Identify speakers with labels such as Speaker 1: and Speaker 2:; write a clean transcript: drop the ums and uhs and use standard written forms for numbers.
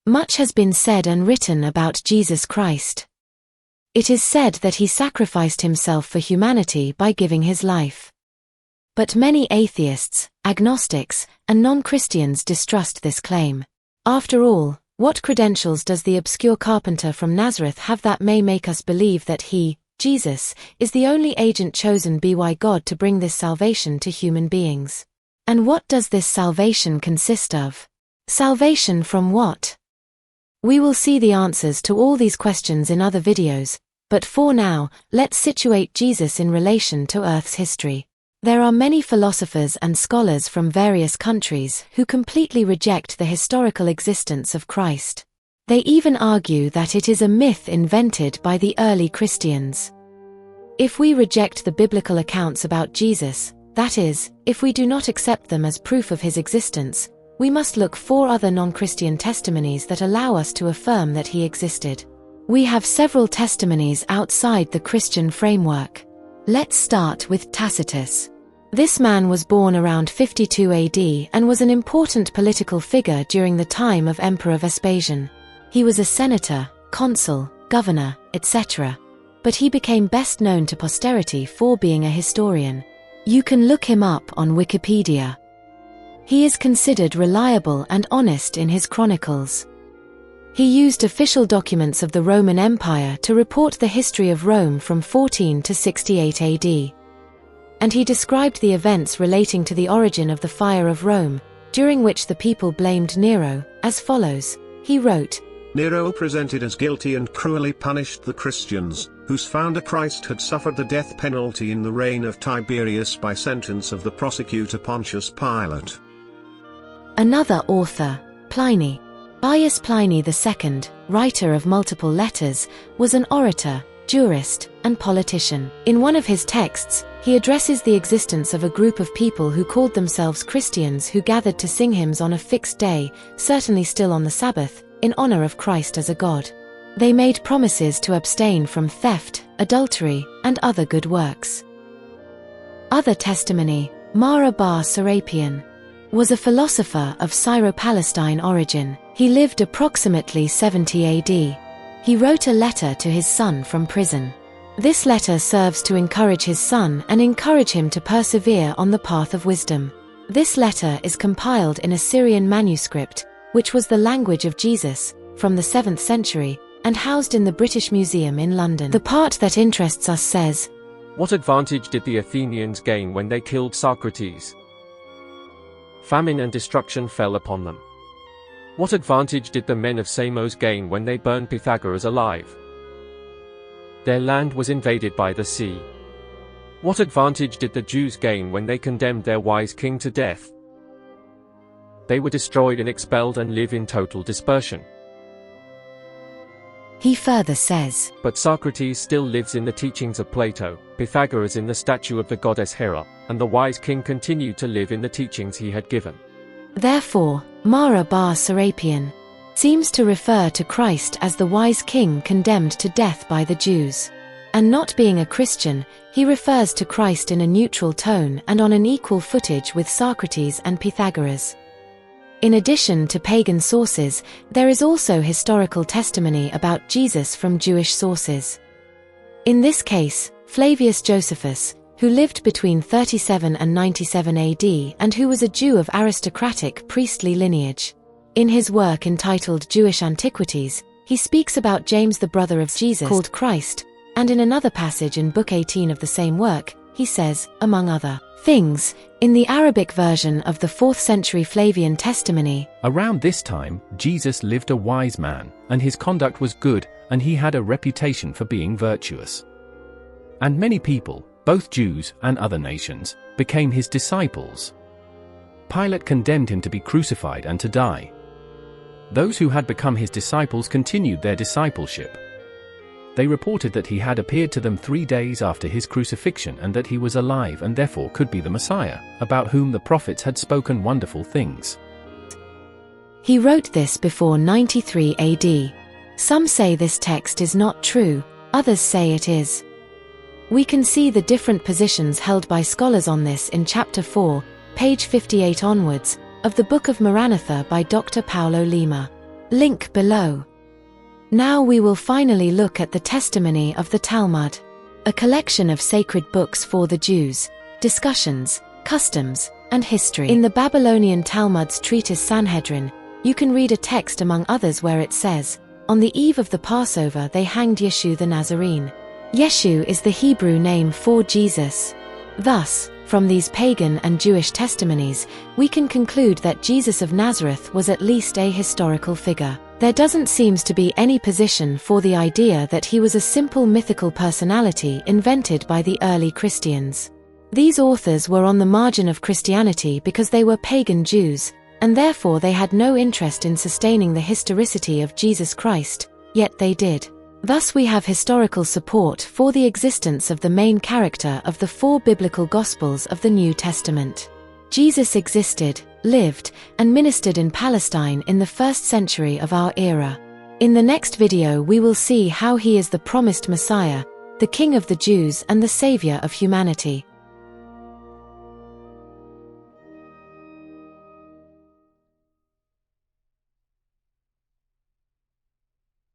Speaker 1: Much has been said and written about Jesus Christ. It is said that he sacrificed himself for humanity by giving his life. But many atheists, agnostics, and non-Christians distrust this claim. After all, what credentials does the obscure carpenter from Nazareth have that may make us believe that he, Jesus, is the only agent chosen by God to bring this salvation to human beings? And what does this salvation consist of? Salvation from what? We will see the answers to all these questions in other videos, but for now, let's situate Jesus in relation to Earth's history. There are many philosophers and scholars from various countries who completely reject the historical existence of Christ. They even argue that it is a myth invented by the early Christians. If we reject the biblical accounts about Jesus, that is, if we do not accept them as proof of his existence, we must look for other non-Christian testimonies that allow us to affirm that he existed. We have several testimonies outside the Christian framework. Let's start with Tacitus. This man was born around 52 AD and was an important political figure during the time of Emperor Vespasian. He was a senator, consul, governor, etc. But he became best known to posterity for being a historian. You can look him up on Wikipedia. He is considered reliable and honest in his chronicles. He used official documents of the Roman Empire to report the history of Rome from 14 to 68 AD. And he described the events relating to the origin of the fire of Rome, during which the people blamed Nero, as follows. He wrote,
Speaker 2: Nero presented as guilty and cruelly punished the Christians, whose founder Christ had suffered the death penalty in the reign of Tiberius by sentence of the prosecutor Pontius Pilate.
Speaker 1: Another author, Pliny. Gaius Pliny II, writer of multiple letters, was an orator, jurist, and politician. In one of his texts, he addresses the existence of a group of people who called themselves Christians who gathered to sing hymns on a fixed day, certainly still on the Sabbath, in honor of Christ as a god. They made promises to abstain from theft, adultery, and other good works. Other testimony, Bar Serapion, was a philosopher of Syro-Palestine origin. He lived approximately 70 AD. He wrote a letter to his son from prison. This letter serves to encourage his son and encourage him to persevere on the path of wisdom. This letter is compiled in a Syrian manuscript, which was the language of Jesus, from the 7th century, and housed in the British Museum in London. The part that interests us says,
Speaker 3: "What advantage did the Athenians gain when they killed Socrates? Famine and destruction fell upon them. What advantage did the men of Samos gain when they burned Pythagoras alive? Their land was invaded by the sea. What advantage did the Jews gain when they condemned their wise king to death? They were destroyed and expelled and live in total dispersion."
Speaker 1: He further says,
Speaker 3: "But Socrates still lives in the teachings of Plato, Pythagoras in the statue of the goddess Hera, and the wise king continued to live in the teachings he had given."
Speaker 1: Therefore, Bar Serapion seems to refer to Christ as the wise king condemned to death by the Jews. And not being a Christian, he refers to Christ in a neutral tone and on an equal footage with Socrates and Pythagoras. In addition to pagan sources, there is also historical testimony about Jesus from Jewish sources. In this case, Flavius Josephus, who lived between 37 and 97 AD and who was a Jew of aristocratic priestly lineage. In his work entitled Jewish Antiquities, he speaks about James the brother of Jesus called Christ, and in another passage in Book 18 of the same work, he says, among other things, in the Arabic version of the 4th century Flavian testimony,
Speaker 4: "Around this time, Jesus lived a wise man, and his conduct was good, and he had a reputation for being virtuous. And many people, both Jews and other nations, became his disciples. Pilate condemned him to be crucified and to die. Those who had become his disciples continued their discipleship. They reported that he had appeared to them 3 days after his crucifixion and that he was alive and therefore could be the Messiah, about whom the prophets had spoken wonderful things."
Speaker 1: He wrote this before 93 AD. Some say this text is not true, others say it is. We can see the different positions held by scholars on this in chapter 4, page 58 onwards, of the Book of Maranatha by Dr. Paulo Lima. Link below. Now we will finally look at the testimony of the Talmud, a collection of sacred books for the Jews, discussions, customs, and history. In the Babylonian Talmud's treatise Sanhedrin, you can read a text among others where it says, "On the eve of the Passover they hanged Yeshu the Nazarene." Yeshu is the Hebrew name for Jesus. Thus, from these pagan and Jewish testimonies, we can conclude that Jesus of Nazareth was at least a historical figure. There doesn't seem to be any position for the idea that he was a simple mythical personality invented by the early Christians. These authors were on the margin of Christianity because they were pagan Jews, and therefore they had no interest in sustaining the historicity of Jesus Christ, yet they did. Thus we have historical support for the existence of the main character of the 4 biblical Gospels of the New Testament. Jesus existed, lived, and ministered in Palestine in the 1st century of our era. In the next video we will see how he is the promised Messiah, the King of the Jews and the Savior of humanity.